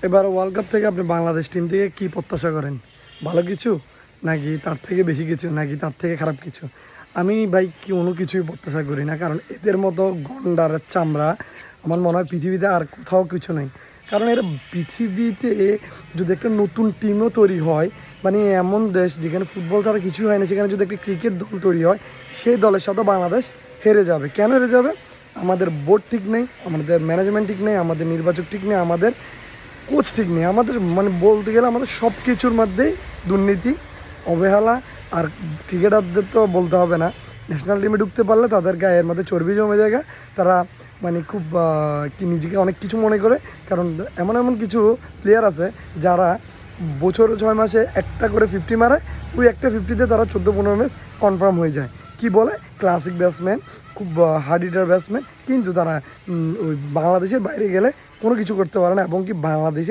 এবার world cup থেকে আপনি বাংলাদেশ টিম থেকে কি প্রত্যাশা করেন? ভালো কিছু, নাকি তার থেকে বেশি কিছু, নাকি তার থেকে খারাপ কিছু? আমি ভাই কোনো কিছুই প্রত্যাশা করি না, কারণ এদের মতো গন্ডার চামড়া আমার মনে হয় পৃথিবীতে আর কোথাও কিছু নেই। কারণ এরা পৃথিবীতে যদি একটা নতুন টিমও তৈরি হয়, মানে এমন দেশ যেখানে ফুটবল ছাড়া কিছু হয় না, সেখানে যদি একটা ক্রিকেট দল তৈরি হয়, সেই দলের সাথে বাংলাদেশ হেরে যাবে। কেন হেরে যাবে? আমাদের বোর্ড ঠিক নেই, আমাদের ম্যানেজমেন্ট ঠিক নেই, আমাদের নির্বাচক ঠিক নেই, আমাদের কোচ ঠিক নেই, আমাদের মানে বলতে গেলে আমাদের সব কিছুর মধ্যেই দুর্নীতি, অবহেলা। আর ক্রিকেটারদের তো বলতে হবে না, ন্যাশনাল টিমে ঢুকতে পারলে তাদের গায়ের মধ্যে চর্বি জমে যায়। তারা মানে খুব কি নিজেকে অনেক কিছু মনে করে, কারণ এমন এমন কিছু প্লেয়ার আছে যারা বছর 6 মাসে একটা করে 50 মারে, ওই একটা 50-তে তারা 14-15 ম্যাচ কনফার্ম হয়ে যায়। কি বলে ক্লাসিক ব্যাটসম্যান, খুব হার্ড হিটার ব্যাটসম্যান, কিন্তু তারা ওই বাংলাদেশের বাইরে গেলে কোনো কিছু করতে পারে না, এবং কি বাংলাদেশে